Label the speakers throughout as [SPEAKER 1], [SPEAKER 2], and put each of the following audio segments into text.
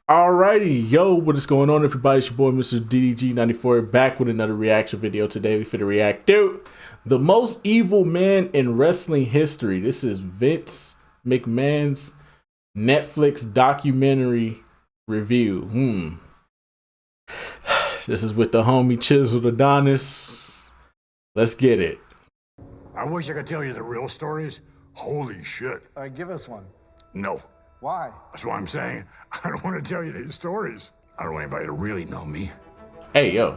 [SPEAKER 1] Alrighty, yo, what is going on, everybody? It's your boy, Mr. DDG94, back with another reaction video. Today, we finna react to the most evil man in wrestling history. This is Vince McMahon's Netflix documentary review. This is with the homie Chiseled Adonis. Let's get it.
[SPEAKER 2] I wish I could tell you the real stories. Holy shit.
[SPEAKER 3] All right, give us one.
[SPEAKER 2] No.
[SPEAKER 3] Why?
[SPEAKER 2] That's why I'm saying I don't want to tell you these stories. I don't want anybody to really know me.
[SPEAKER 1] Hey, yo.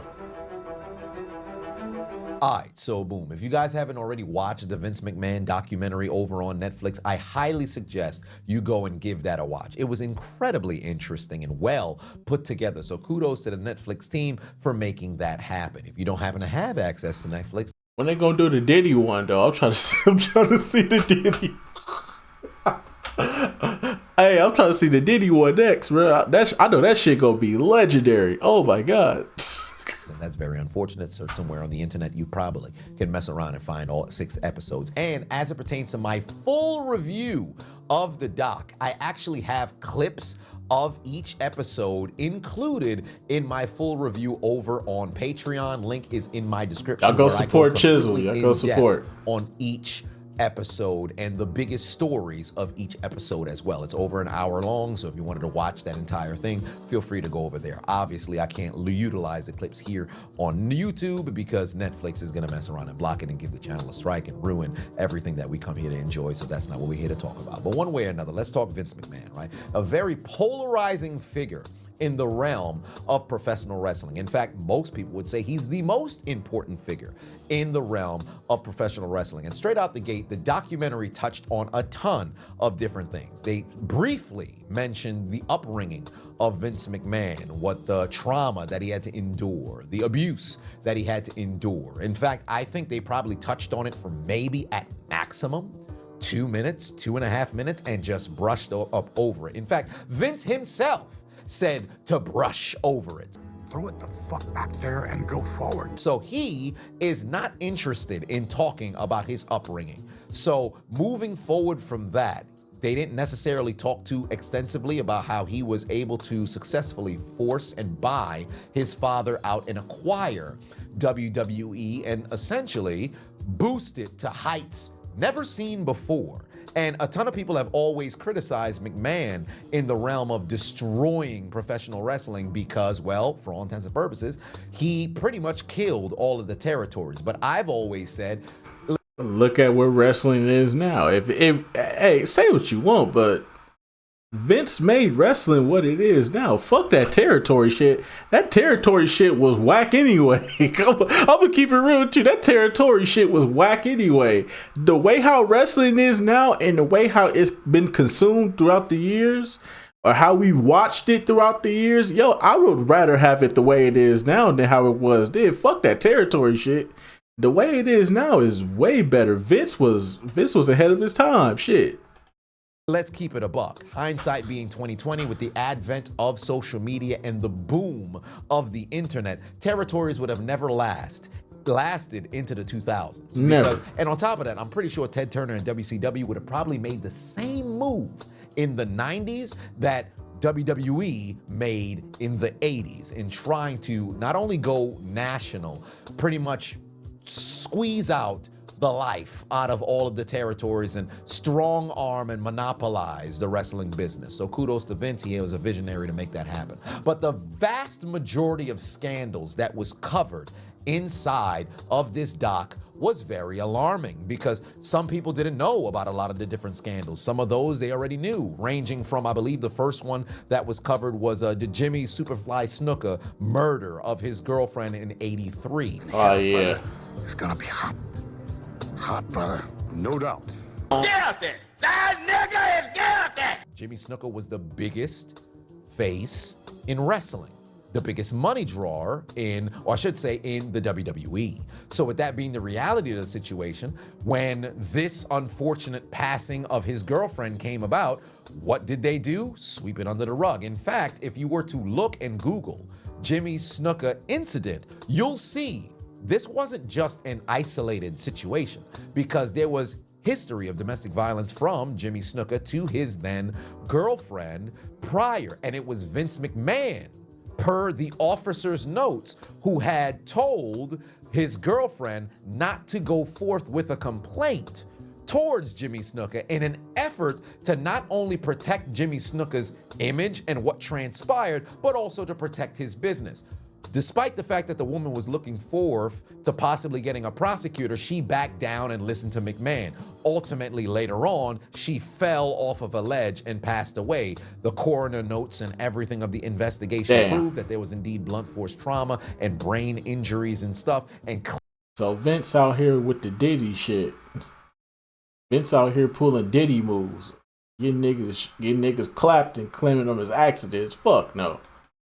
[SPEAKER 4] Alright, so boom. If you guys haven't already watched the Vince McMahon documentary over on Netflix, I highly suggest you go and give that a watch. It was incredibly interesting and well put together. So kudos to the Netflix team for making that happen. If you don't happen to have access to Netflix,
[SPEAKER 1] When they gonna do the Diddy one, though? I'm trying to see the Diddy. Hey, I'm trying to see the Diddy one next, bro. I know that shit gonna be legendary. Oh my god.
[SPEAKER 4] and that's very unfortunate. So somewhere on the internet, you probably can mess around and find all 6 episodes. And as it pertains to my full review of the doc, I actually have clips of each episode included in my full review over on Patreon. Link is in my description.
[SPEAKER 1] Y'all go support Chisel. Y'all go support
[SPEAKER 4] on each episode and the biggest stories of each episode as well. It's over an hour long, so if you wanted to watch that entire thing, feel free to go over there. Obviously, I can't utilize the clips here on YouTube because Netflix is gonna mess around and block it and give the channel a strike and ruin everything that we come here to enjoy, so that's not what we're here to talk about. But one way or another, let's talk Vince McMahon, right? A very polarizing figure in the realm of professional wrestling. In fact, most people would say he's the most important figure in the realm of professional wrestling. And straight out the gate, the documentary touched on a ton of different things. They briefly mentioned the upbringing of Vince McMahon, what the trauma that he had to endure, the abuse that he had to endure. In fact, I think they probably touched on it for maybe at maximum 2 minutes, 2.5 minutes, and just brushed up over it. In fact, Vince himself said to brush over it.
[SPEAKER 2] Throw it the fuck back there and go forward.
[SPEAKER 4] So he is not interested in talking about his upbringing. So moving forward from that, they didn't necessarily talk too extensively about how he was able to successfully force and buy his father out and acquire WWE and essentially boost it to heights never seen before. And a ton of people have always criticized McMahon in the realm of destroying professional wrestling because, well, for all intents and purposes, he pretty much killed all of the territories. But I've always said,
[SPEAKER 1] look at where wrestling is now. If hey, say what you want, but Vince made wrestling what it is now. Fuck that territory shit. That territory shit was whack anyway. I'm gonna keep it real with you. That territory shit was whack anyway. The way how wrestling is now and the way how it's been consumed throughout the years, or how we watched it throughout the years, yo, I would rather have it the way it is now than how it was then. Fuck that territory shit. The way it is now is way better. Vince was ahead of his time. Shit.
[SPEAKER 4] let's keep it a buck. Hindsight being 2020, with the advent of social media and the boom of the internet, territories would have never lasted into the 2000s.
[SPEAKER 1] Never.
[SPEAKER 4] And on top of that, I'm pretty sure Ted Turner and WCW would have probably made the same move in the 90s that WWE made in the 80s in trying to not only go national, pretty much squeeze out the life out of all of the territories and strong arm and monopolize the wrestling business. So kudos to Vince, he was a visionary to make that happen. But the vast majority of scandals that was covered inside of this doc was very alarming because some people didn't know about a lot of the different scandals. Some of those they already knew, ranging from, I believe the first one that was covered was the Jimmy Superfly Snuka murder of his girlfriend in '83.
[SPEAKER 1] Oh yeah.
[SPEAKER 2] It's gonna be hot. Hot, brother. No doubt.
[SPEAKER 5] Guilty! That nigga is guilty!
[SPEAKER 4] Jimmy Snuka was the biggest face in wrestling, the biggest money drawer in, or I should say, in the WWE. So with that being the reality of the situation, when this unfortunate passing of his girlfriend came about, what did they do? Sweep it under the rug. In fact, if you were to look and Google Jimmy Snuka incident, you'll see this wasn't just an isolated situation because there was history of domestic violence from Jimmy Snuka to his then girlfriend prior. And it was Vince McMahon, per the officer's notes, who had told his girlfriend not to go forth with a complaint towards Jimmy Snuka in an effort to not only protect Jimmy Snuka's image and what transpired, but also to protect his business. Despite the fact that the woman was looking forward to possibly getting a prosecutor, she backed down and listened to McMahon. Ultimately, later on, she fell off of a ledge and passed away. The coroner notes and everything of the investigation proved that there was indeed blunt force trauma and brain injuries and stuff. And
[SPEAKER 1] so Vince out here with the Diddy shit. Vince out here pulling Diddy moves. Getting niggas clapped and claiming them as accidents. Fuck no.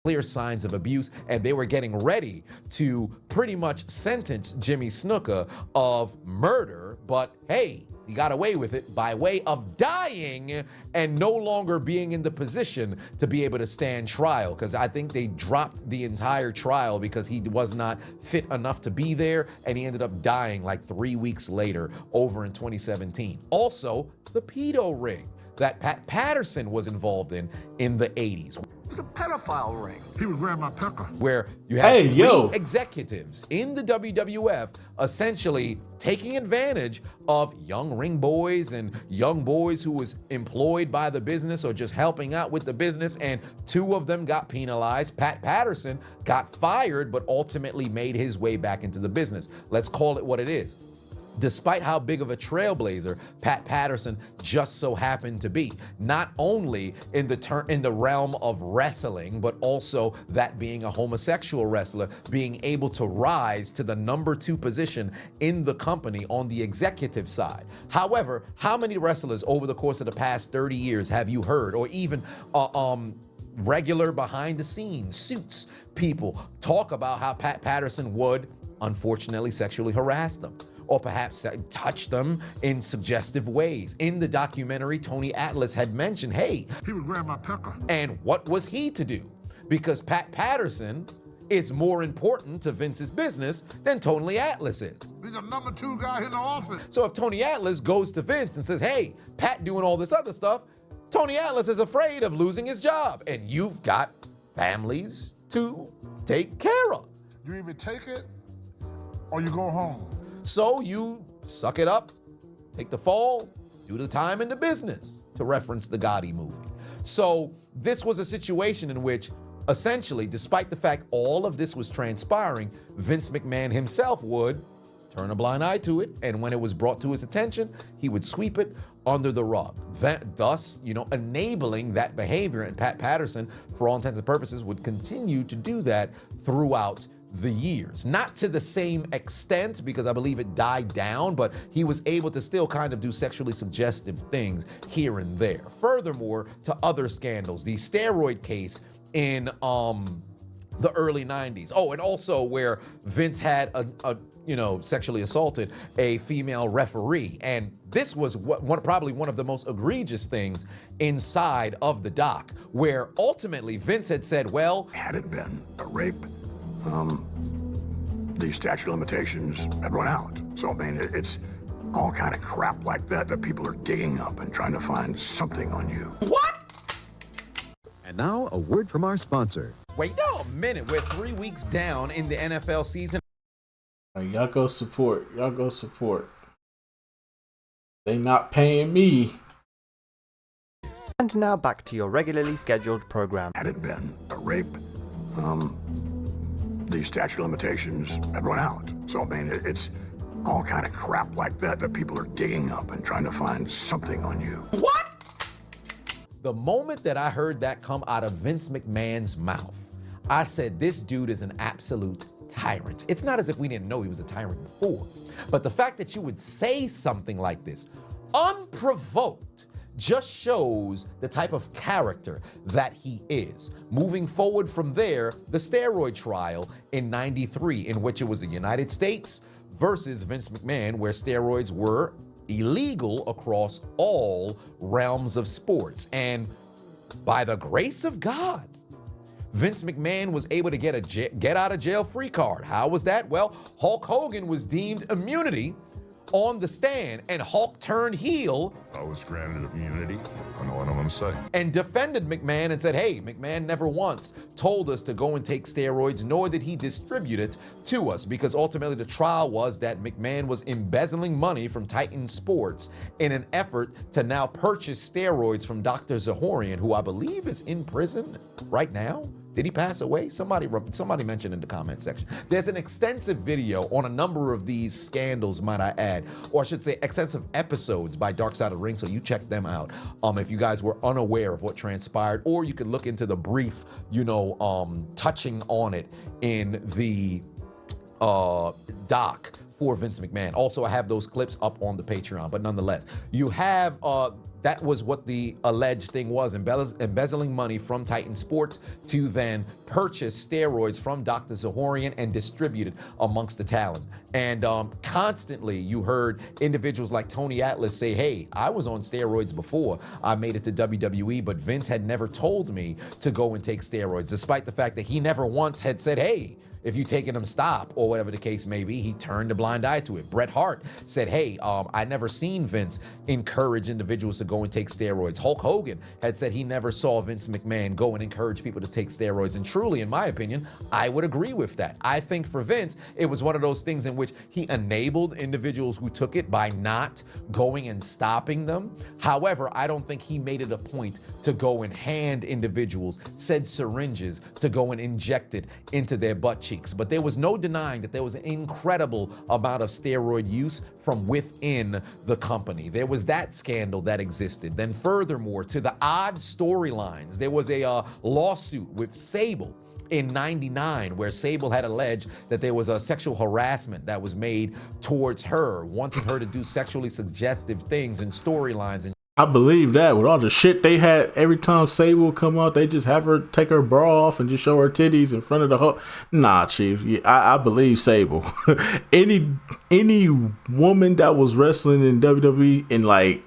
[SPEAKER 4] Clear signs of abuse, and they were getting ready to pretty much sentence Jimmy Snuka of murder, but hey, he got away with it by way of dying and no longer being in the position to be able to stand trial, because I think they dropped the entire trial because he was not fit enough to be there, and he ended up dying like 3 weeks later over in 2017. Also, the pedo ring that Pat Patterson was involved in the 80s.
[SPEAKER 2] It was a pedophile ring. He would grab my pecker.
[SPEAKER 4] Where you had three executives in the WWF essentially taking advantage of young ring boys and young boys who was employed by the business or just helping out with the business, and 2 of them got penalized. Pat Patterson got fired, but ultimately made his way back into the business. Let's call it what it is. Despite how big of a trailblazer Pat Patterson just so happened to be, not only in the realm of wrestling, but also that being a homosexual wrestler, being able to rise to the number 2 position in the company on the executive side. However, how many wrestlers over the course of the past 30 years have you heard, or even regular behind the scenes suits people talk about how Pat Patterson would unfortunately sexually harass them, or perhaps touch them in suggestive ways? In the documentary, Tony Atlas had mentioned, hey,
[SPEAKER 2] he would grab my pecker.
[SPEAKER 4] And what was he to do? Because Pat Patterson is more important to Vince's business than Tony Atlas is.
[SPEAKER 2] He's the number 2 guy in the office.
[SPEAKER 4] So if Tony Atlas goes to Vince and says, hey, Pat doing all this other stuff, Tony Atlas is afraid of losing his job. And you've got families to take care of.
[SPEAKER 2] You either take it or you go home.
[SPEAKER 4] So you suck it up, take the fall, do the time in the business, to reference the Gotti movie. So this was a situation in which, essentially, despite the fact all of this was transpiring, Vince McMahon himself would turn a blind eye to it, and when it was brought to his attention, he would sweep it under the rug. Thus, enabling that behavior, and Pat Patterson, for all intents and purposes, would continue to do that throughout the years. Not to the same extent, because I believe it died down, but he was able to still kind of do sexually suggestive things here and there. Furthermore, to other scandals, the steroid case in the early 90s. Oh, and also where Vince had sexually assaulted a female referee. And this was probably one of the most egregious things inside of the doc, where ultimately Vince had said, well,
[SPEAKER 2] had it been a rape, the statute of limitations had run out. So, I mean, it's all kind of crap like that people are digging up and trying to find something on you.
[SPEAKER 4] What?
[SPEAKER 3] And now, a word from our sponsor.
[SPEAKER 4] Wait a minute. We're 3 weeks down in the NFL season.
[SPEAKER 1] Y'all go support. Y'all go support. They not paying me.
[SPEAKER 6] And now back to your regularly scheduled program.
[SPEAKER 2] Had it been a rape, the statute of limitations had run out. So, I mean, it's all kind of crap like that people are digging up and trying to find something on you.
[SPEAKER 4] What? The moment that I heard that come out of Vince McMahon's mouth, I said, this dude is an absolute tyrant. It's not as if we didn't know he was a tyrant before, but the fact that you would say something like this, unprovoked, just shows the type of character that he is. Moving forward from there, the steroid trial in '93, in which it was the United States versus Vince McMahon, where steroids were illegal across all realms of sports. And by the grace of God, Vince McMahon was able to get out of jail free card. How was that? Well, Hulk Hogan was deemed immunity on the stand, and Hulk turned heel.
[SPEAKER 2] I was granted immunity. I know what I'm gonna say.
[SPEAKER 4] And defended McMahon and said, hey, McMahon never once told us to go and take steroids, nor did he distribute it to us, because ultimately the trial was that McMahon was embezzling money from Titan Sports in an effort to now purchase steroids from Dr. Zahorian, who I believe is in prison right now. Did he pass away? Somebody mentioned in the comment section. There's an extensive video on a number of these scandals, might I add, or I should say extensive episodes by Dark Side of the Ring, so you check them out if you guys were unaware of what transpired, or you could look into the brief, touching on it in the doc for Vince McMahon. Also, I have those clips up on the Patreon, but nonetheless, you have that was what the alleged thing was, embezzling money from Titan Sports to then purchase steroids from Dr. Zahorian and distribute it amongst the talent. And constantly you heard individuals like Tony Atlas say, hey, I was on steroids before I made it to WWE, but Vince had never told me to go and take steroids, despite the fact that he never once had said, hey, if you taking them, stop, or whatever the case may be. He turned a blind eye to it. Bret Hart said, hey, I never seen Vince encourage individuals to go and take steroids. Hulk Hogan had said he never saw Vince McMahon go and encourage people to take steroids. And truly, in my opinion, I would agree with that. I think for Vince, it was one of those things in which he enabled individuals who took it by not going and stopping them. However, I don't think he made it a point to go and hand individuals said syringes to go and inject it into their butt cheeks. But there was no denying that there was an incredible amount of steroid use from within the company. There was that scandal that existed. Then furthermore, to the odd storylines, there was a lawsuit with Sable in '99 where Sable had alleged that there was a sexual harassment that was made towards her, wanting her to do sexually suggestive things and storylines. And
[SPEAKER 1] I believe that with all the shit they had, every time Sable would come out, they just have her take her bra off and just show her titties in front of the whole. Nah, Chief, I believe Sable. any woman that was wrestling in WWE in like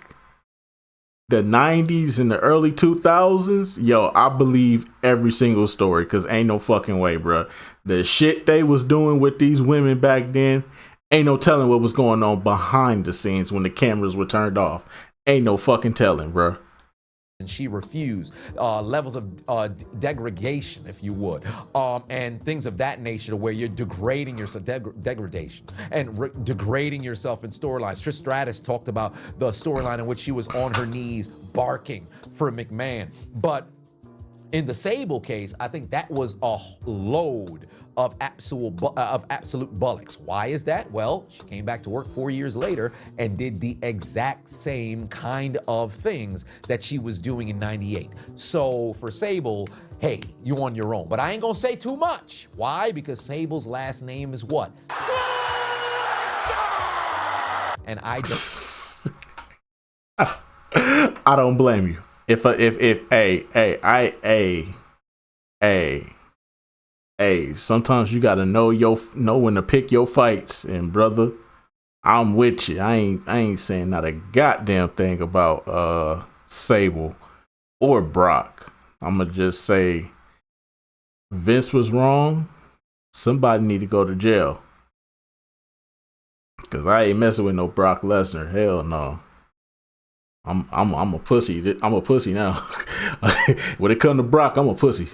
[SPEAKER 1] the 90s and the early 2000s, yo, I believe every single story, because ain't no fucking way, bro. The shit they was doing with these women back then, ain't no telling what was going on behind the scenes when the cameras were turned off. Ain't no fucking telling, bro.
[SPEAKER 4] And she refused. Levels of degradation, if you would, and things of that nature, where you're degrading yourself, degradation, and degrading yourself in storylines. Trish Stratus talked about the storyline in which she was on her knees barking for McMahon. But in the Sable case, I think that was a load of absolute bullocks. Why is that? Well, she came back to work 4 years later and did the exact same kind of things that she was doing in '98. So for Sable, hey, you on your own. But I ain't gonna say too much. Why? Because Sable's last name is what? And I don't.
[SPEAKER 1] I don't blame you. Hey, sometimes you gotta know when to pick your fights, and brother, I'm with you. I ain't saying not a goddamn thing about Sable or Brock. I'ma just say Vince was wrong. Somebody need to go to jail. Cause I ain't messing with no Brock Lesnar. Hell no. I'm a pussy. I'm a pussy now. When it come to Brock, I'm a pussy.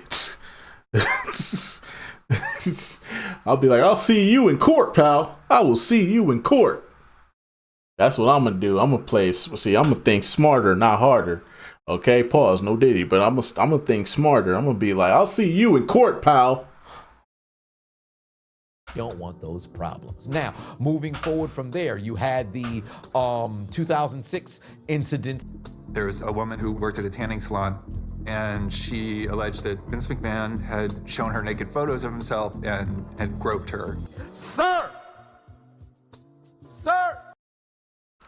[SPEAKER 1] I'll be like, I'll see you in court, pal. I will see you in court. That's what I'm gonna do. I'm gonna think smarter, not harder. Okay, pause, no Diddy, but I'm gonna think smarter. I'm gonna be like, I'll see you in court, pal.
[SPEAKER 4] You don't want those problems. Now, moving forward from there, you had the 2006 incident.
[SPEAKER 7] There's a woman who worked at a tanning salon, and she alleged that Vince McMahon had shown her naked photos of himself and had groped her.
[SPEAKER 5] Sir! Sir!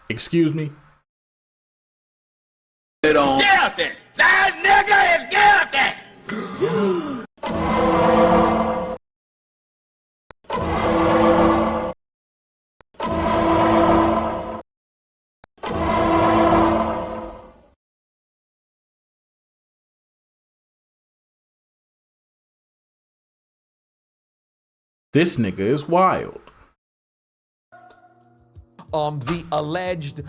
[SPEAKER 1] Excuse me?
[SPEAKER 5] Guilty! That nigga is guilty!
[SPEAKER 1] This nigga is wild.
[SPEAKER 4] the alleged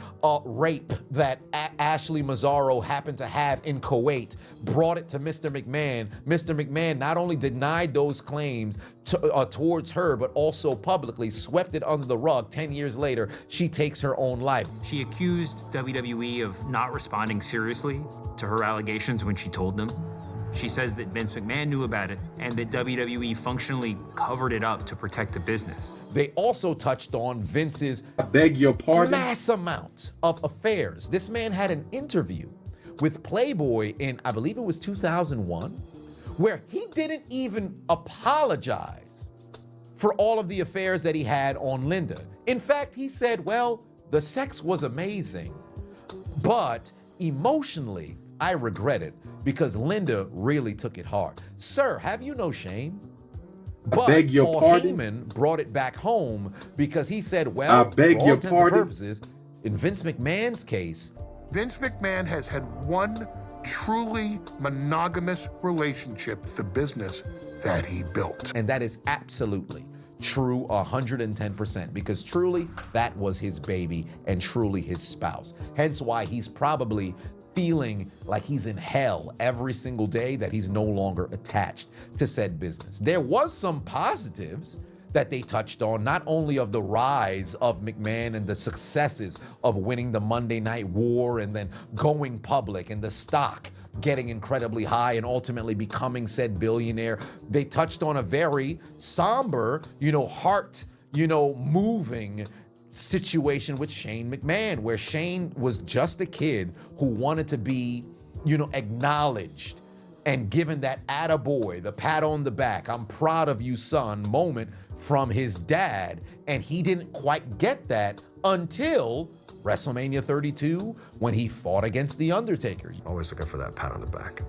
[SPEAKER 4] rape that Ashley Mazzaro happened to have in Kuwait, brought it to Mr. McMahon. Mr. McMahon not only denied those claims towards her, but also publicly swept it under the rug. 10 years later, she takes her own life.
[SPEAKER 8] She accused WWE of not responding seriously to her allegations when she told them. She says that Vince McMahon knew about it and that WWE functionally covered it up to protect the business.
[SPEAKER 4] They also touched on Vince's,
[SPEAKER 9] I beg your pardon?
[SPEAKER 4] mass amount of affairs. This man had an interview with Playboy in, I believe it was 2001, where he didn't even apologize for all of the affairs that he had on Linda. In fact, he said, well, the sex was amazing, but emotionally, I regret it because Linda really took it hard. Sir, have you no shame? But
[SPEAKER 9] beg your
[SPEAKER 4] Paul
[SPEAKER 9] pardon?
[SPEAKER 4] Heyman brought it back home because he said, well,
[SPEAKER 9] I beg
[SPEAKER 4] for all
[SPEAKER 9] your
[SPEAKER 4] intents and
[SPEAKER 9] pardon?
[SPEAKER 4] purposes, in Vince McMahon's case,
[SPEAKER 10] Vince McMahon has had one truly monogamous relationship with the business that he built.
[SPEAKER 4] and that is absolutely true 110%, because truly that was his baby and truly his spouse. Hence why he's probably feeling like he's in hell every single day that he's no longer attached to said business. There was some positives that they touched on, not only of the rise of McMahon and the successes of winning the Monday Night War and then going public and the stock getting incredibly high and ultimately becoming said billionaire. They touched on a very somber, heart, moving situation with Shane McMahon, where Shane was just a kid who wanted to be, acknowledged and given that attaboy, the pat on the back, I'm proud of you, son, moment from his dad. And he didn't quite get that until WrestleMania 32, when he fought against The Undertaker.
[SPEAKER 11] Always looking for that pat on the back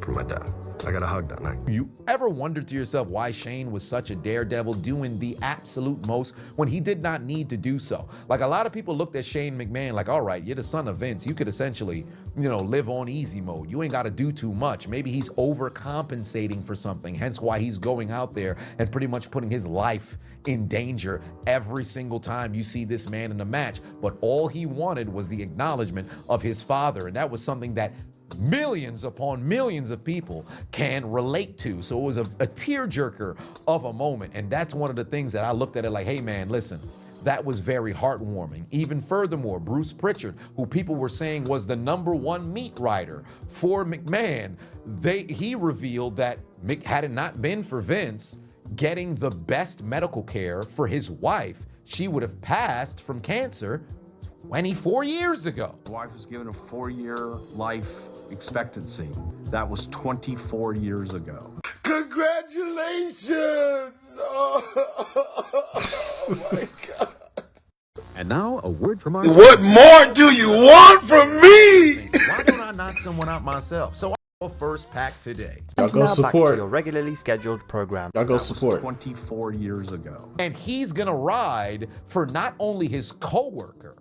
[SPEAKER 11] from my dad. I got a hug that night.
[SPEAKER 4] You ever wondered to yourself why Shane was such a daredevil, doing the absolute most when he did not need to do so? Like, a lot of people looked at Shane McMahon like, all right, you're the son of Vince. You could essentially, live on easy mode. You ain't got to do too much. Maybe he's overcompensating for something, hence why he's going out there and pretty much putting his life in danger every single time you see this man in a match. But all he wanted was the acknowledgement of his father, and that was something that millions upon millions of people can relate to. So it was a tearjerker of a moment. And that's one of the things that I looked at it like, hey man, listen, that was very heartwarming. Even furthermore, Bruce Pritchard, who people were saying was the #1 meat writer for McMahon, he revealed that had it not been for Vince getting the best medical care for his wife, she would have passed from cancer 24 years ago.
[SPEAKER 12] My wife was given a 4-year life expectancy. That was 24 years ago.
[SPEAKER 10] Congratulations! Oh my God.
[SPEAKER 3] And now, a word from our
[SPEAKER 10] What
[SPEAKER 3] sponsor.
[SPEAKER 10] more do you want from me?
[SPEAKER 4] Why don't I knock someone out myself? So I go first pack today.
[SPEAKER 1] Y'all go
[SPEAKER 6] Now back to
[SPEAKER 1] support.
[SPEAKER 6] your regularly scheduled program.
[SPEAKER 1] Y'all go
[SPEAKER 12] That was
[SPEAKER 1] support.
[SPEAKER 12] 24 years ago.
[SPEAKER 4] And he's gonna ride for not only his coworker,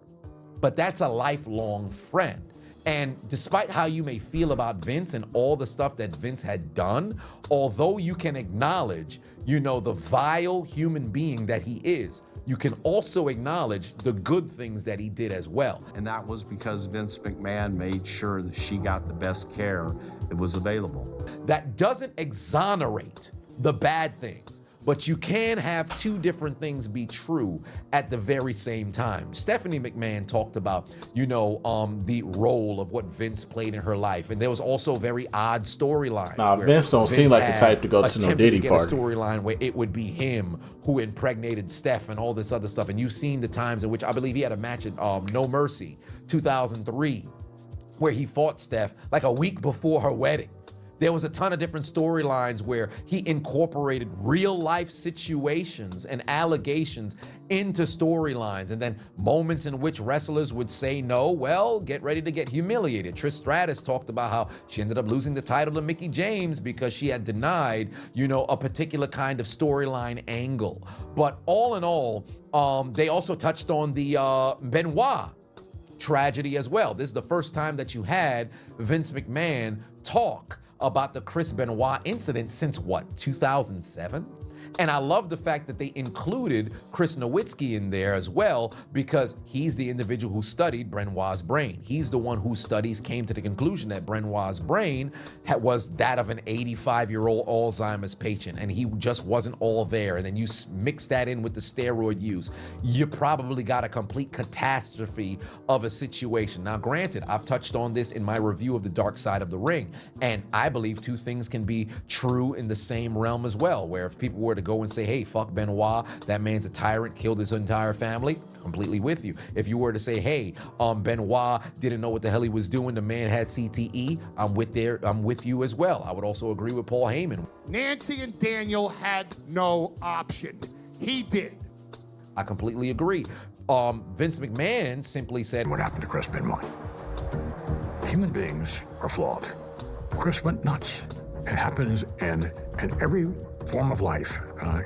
[SPEAKER 4] but that's a lifelong friend. And despite how you may feel about Vince and all the stuff that Vince had done, although you can acknowledge, the vile human being that he is, you can also acknowledge the good things that he did as well.
[SPEAKER 12] And that was because Vince McMahon made sure that she got the best care that was available.
[SPEAKER 4] That doesn't exonerate the bad things, but you can have two different things be true at the very same time. Stephanie McMahon talked about, the role of what Vince played in her life. And there was also very odd storylines.
[SPEAKER 1] Nah,
[SPEAKER 4] where
[SPEAKER 1] Vince don't seem like the
[SPEAKER 4] had
[SPEAKER 1] type to go to no
[SPEAKER 4] attempted
[SPEAKER 1] Diddy
[SPEAKER 4] to get
[SPEAKER 1] party.
[SPEAKER 4] a storyline where it would be him who impregnated Steph and all this other stuff. And you've seen the times in which I believe he had a match at No Mercy 2003, where he fought Steph like a week before her wedding. There was a ton of different storylines where he incorporated real life situations and allegations into storylines, and then moments in which wrestlers would say no, well, get ready to get humiliated. Trish Stratus talked about how she ended up losing the title to Mickie James because she had denied, a particular kind of storyline angle. But all in all, they also touched on the Benoit tragedy as well. This is the first time that you had Vince McMahon talk about the Chris Benoit incident since 2007? And I love the fact that they included Chris Nowitzki in there as well, because he's the individual who studied Benoit's brain. He's the one whose studies came to the conclusion that Benoit's brain was that of an 85-year-old Alzheimer's patient, and he just wasn't all there. And then you mix that in with the steroid use, you probably got a complete catastrophe of a situation. Now, granted, I've touched on this in my review of The Dark Side of the Ring, and I believe two things can be true in the same realm as well, where if people were to go and say, hey, fuck Benoit, that man's a tyrant, killed his entire family, completely with you. If you were to say, hey, Benoit didn't know what the hell he was doing, the man had CTE, I'm with you as well. I would also agree with Paul Heyman.
[SPEAKER 10] Nancy and Daniel had no option. He did.
[SPEAKER 4] I completely agree. Vince McMahon simply said,
[SPEAKER 2] what happened to Chris Benoit? Human beings are flawed. Chris went nuts. It happens in every form of life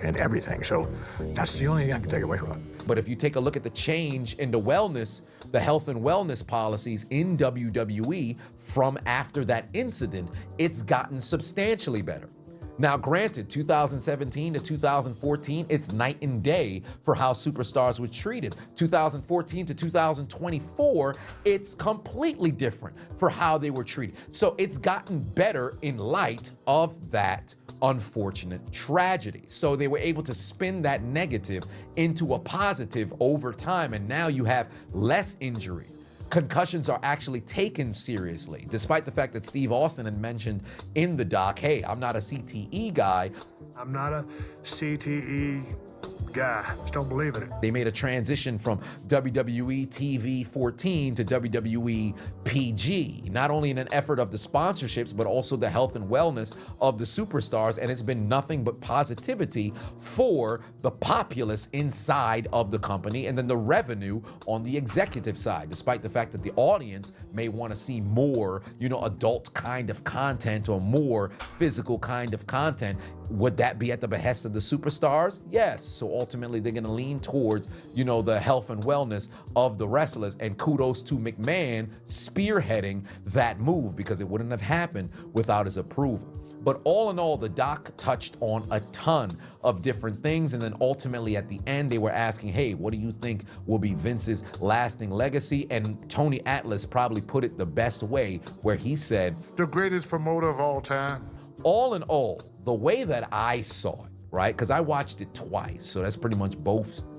[SPEAKER 2] and everything. So that's the only thing I can take away from it.
[SPEAKER 4] But if you take a look at the change in the wellness, the health and wellness policies in WWE from after that incident, it's gotten substantially better. Now, granted, 2017 to 2014, it's night and day for how superstars were treated. 2014 to 2024, it's completely different for how they were treated. So it's gotten better in light of that unfortunate tragedy. So they were able to spin that negative into a positive over time, and now you have less injuries. Concussions are actually taken seriously, despite the fact that Steve Austin had mentioned in the doc, hey, I'm not a CTE guy.
[SPEAKER 9] I'm not a CTE guy. Just don't believe in it.
[SPEAKER 4] They made a transition from WWE TV 14 to WWE PG, not only in an effort of the sponsorships, but also the health and wellness of the superstars. And it's been nothing but positivity for the populace inside of the company, and then the revenue on the executive side, despite the fact that the audience may want to see more, adult kind of content or more physical kind of content. Would that be at the behest of the superstars? Yes. So ultimately, they're going to lean towards, the health and wellness of the wrestlers. And kudos to McMahon spearheading that move, because it wouldn't have happened without his approval. But all in all, the doc touched on a ton of different things. And then ultimately at the end, they were asking, hey, what do you think will be Vince's lasting legacy? And Tony Atlas probably put it the best way, where he said,
[SPEAKER 10] the greatest promoter of all time.
[SPEAKER 4] All in all, the way that I saw it, right? Because I watched it twice. So that's pretty much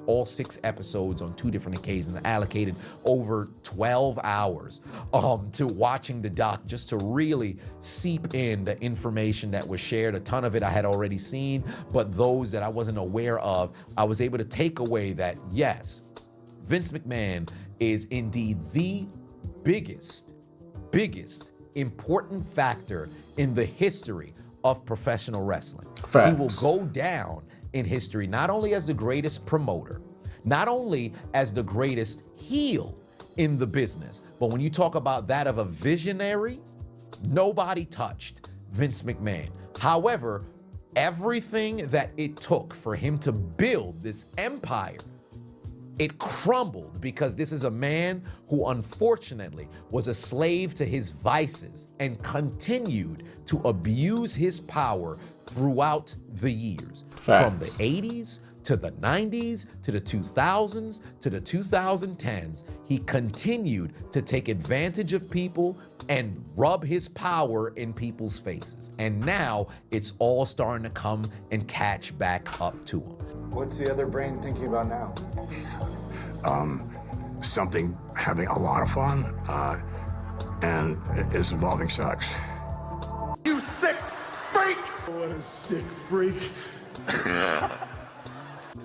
[SPEAKER 4] all 6 episodes on 2 different occasions. I allocated over 12 hours to watching the doc, just to really seep in the information that was shared. A ton of it I had already seen, but those that I wasn't aware of, I was able to take away that, yes, Vince McMahon is indeed the biggest important factor in the history of professional wrestling.
[SPEAKER 1] Facts.
[SPEAKER 4] He will go down in history not only as the greatest promoter, not only as the greatest heel in the business, but when you talk about that of a visionary, nobody touched Vince McMahon. However, everything that it took for him to build this empire, it crumbled, because this is a man who unfortunately was a slave to his vices and continued to abuse his power throughout the years.
[SPEAKER 1] Facts.
[SPEAKER 4] From the 80s to the 90s to the 2000s to the 2010s, he continued to take advantage of people and rub his power in people's faces. And now it's all starting to come and catch back up to him.
[SPEAKER 13] What's the other brain thinking about now?
[SPEAKER 2] Something having a lot of fun, and it's involving sex.
[SPEAKER 10] You sick freak!
[SPEAKER 13] What a sick freak.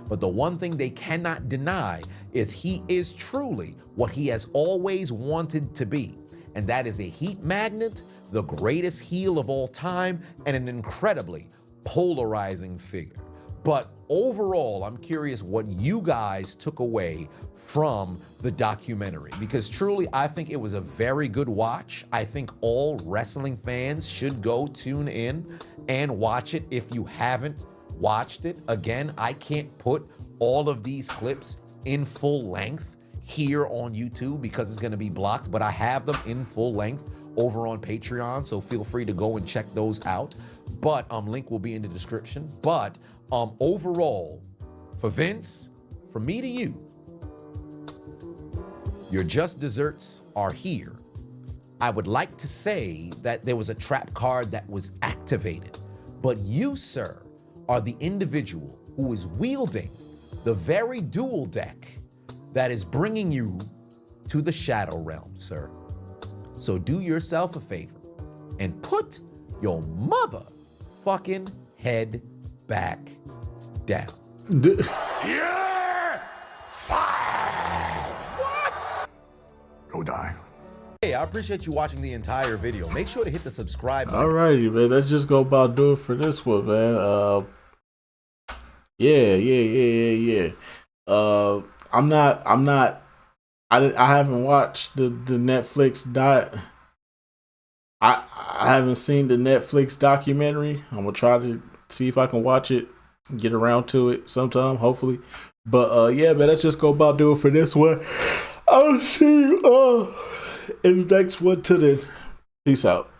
[SPEAKER 4] But the one thing they cannot deny is he is truly what he has always wanted to be. And that is a heat magnet, the greatest heel of all time, and an incredibly polarizing figure. But overall, I'm curious what you guys took away from the documentary, because truly, I think it was a very good watch. I think all wrestling fans should go tune in and watch it if you haven't watched it. Again, I can't put all of these clips in full length here on YouTube because it's going to be blocked, but I have them in full length over on Patreon, so feel free to go and check those out. But link will be in the description. But Overall, for Vince, from me to you, your just desserts are here. I would like to say that there was a trap card that was activated, but you, sir, are the individual who is wielding the very dual deck that is bringing you to the Shadow Realm, sir. So do yourself a favor and put your motherfucking head back down.
[SPEAKER 10] Yeah! What?
[SPEAKER 2] Go die.
[SPEAKER 4] Hey, I appreciate you watching the entire video. Make sure to hit the subscribe button.
[SPEAKER 1] Alrighty, man. Let's just go about doing for this one, man. Yeah. I haven't watched the Netflix I haven't seen the Netflix documentary. I'm gonna try to see if I can watch it, get around to it sometime, hopefully. But yeah, man, let's just go about doing for this one. I'll see you in the next one. To the peace out.